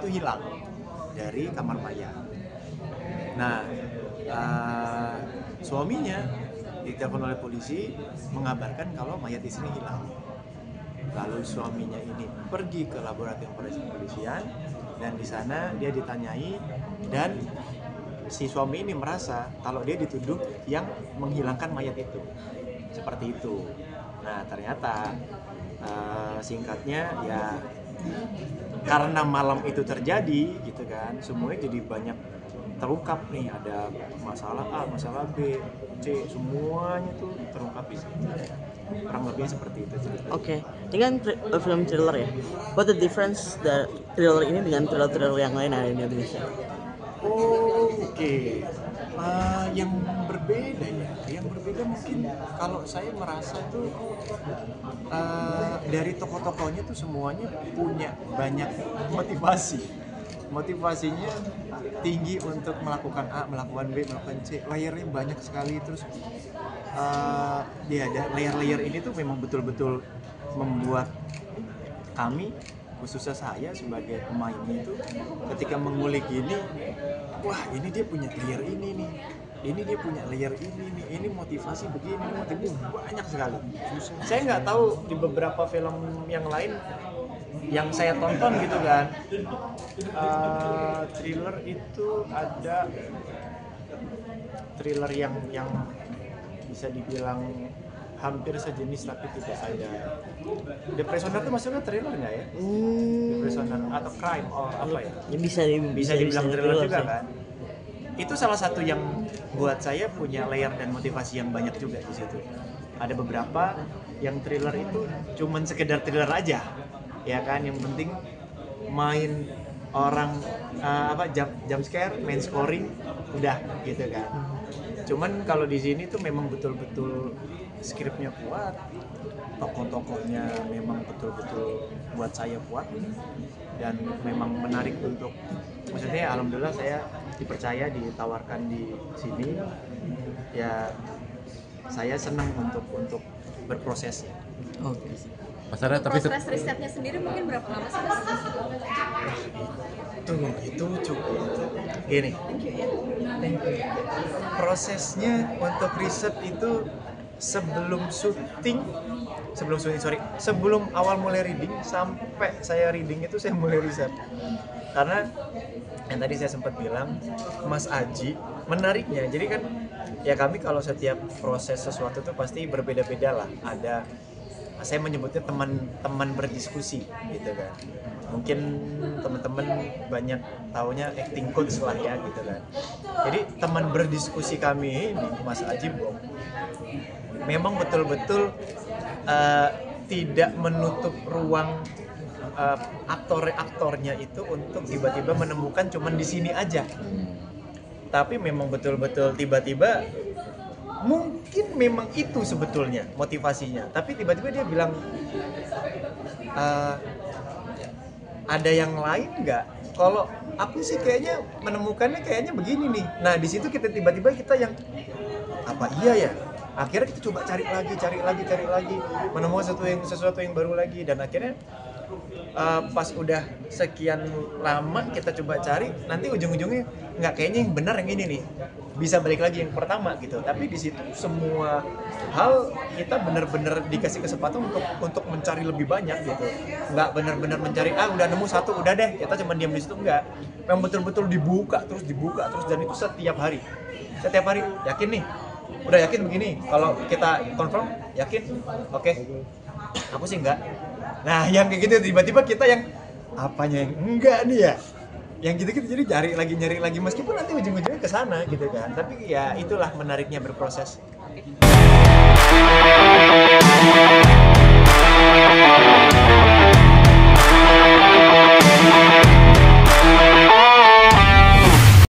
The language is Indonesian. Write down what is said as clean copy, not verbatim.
itu hilang dari kamar mayat. Nah, suaminya ditelepon oleh polisi mengabarkan kalau mayat istri hilang. Lalu suaminya ini pergi ke laboratorium forensik kepolisian dan di sana dia ditanyai dan si suami ini merasa kalau dia dituduh yang menghilangkan mayat itu. Seperti itu. Nah, ternyata singkatnya ya karena malam itu terjadi gitu kan, semuanya jadi banyak terungkap nih, ada masalah A, masalah B, C, semuanya tuh terungkap di situ. Kurang lebih seperti itu ceritanya. Oke, ini kan film thriller ya. What the difference the thriller ini dengan thriller-thriller yang lain ada di Indonesia? Oke. Yang berbeda ya, yang berbeda mungkin kalau saya merasa tuh dari tokoh-tokohnya tuh semuanya punya banyak motivasinya tinggi untuk melakukan A, melakukan B, melakukan C, layernya banyak sekali. Terus ada layer-layer ini tuh memang betul-betul membuat kami, khususnya saya sebagai pemainnya itu ketika mengulik ini, wah ini dia punya layer ini nih, ini dia punya layer ini nih, ini motivasi begini, motivasi banyak sekali. Saya nggak tahu di beberapa film yang lain yang saya tonton gitu kan, thriller itu ada thriller yang bisa dibilang hampir sejenis tapi tidak ada. The Prisoner itu maksudnya thriller nggak ya? The Prisoner atau crime or apa ya? Ya Bisa dibilang thriller juga kan? Itu salah satu yang buat saya punya layer dan motivasi yang banyak juga di situ. Ada beberapa yang thriller itu cuman sekedar thriller aja, ya kan? Yang penting main orang jump scare, main scoring, udah gitu kan. Cuman kalau di sini tuh memang betul-betul skripnya kuat, tokoh-tokohnya memang betul-betul buat saya kuat dan memang menarik untuk, maksudnya alhamdulillah saya dipercaya, ditawarkan di sini, ya saya senang untuk berproses. Oke. Mas Arya, tapi Proses risetnya sendiri mungkin berapa lama sih Mas? Itu cukup gini. Prosesnya untuk riset itu sebelum awal mulai reading sampai saya reading itu saya mulai riset. Karena yang tadi saya sempat bilang, Mas Aji, menariknya, jadi kan ya kami kalau setiap proses sesuatu tuh pasti berbeda-beda lah. Ada, saya menyebutnya teman-teman berdiskusi gitu kan. Mungkin teman-teman banyak taunya acting coach lah ya gitu kan. Jadi teman berdiskusi kami ini, Mas Aji Bom, memang betul-betul tidak menutup ruang aktor-aktornya itu untuk tiba-tiba menemukan cuman di sini aja. Tapi memang betul-betul tiba-tiba mungkin memang itu sebetulnya motivasinya. Tapi tiba-tiba dia bilang ada yang lain nggak? Kalau aku sih kayaknya menemukannya kayaknya begini nih. Nah di situ tiba-tiba kita yang apa iya ya? Akhirnya kita coba cari lagi, menemukan sesuatu yang baru lagi, dan akhirnya pas udah sekian lama kita coba cari, nanti ujung-ujungnya nggak, kayaknya yang benar yang ini nih, bisa balik lagi yang pertama gitu. Tapi di situ semua hal kita benar-benar dikasih kesempatan untuk mencari lebih banyak gitu. Nggak benar-benar mencari udah nemu satu udah deh kita cuma diam di situ, enggak. Memang betul-betul dibuka terus, dan itu setiap hari yakin nih. Udah yakin begini, kalau kita confirm yakin, oke. Aku sih enggak. Nah yang kayak gitu tiba-tiba kita yang apanya yang enggak nih ya, yang gitu-gitu, jadi nyari lagi meskipun nanti ujung-ujungnya ke sana gitu kan. Tapi ya itulah menariknya berproses.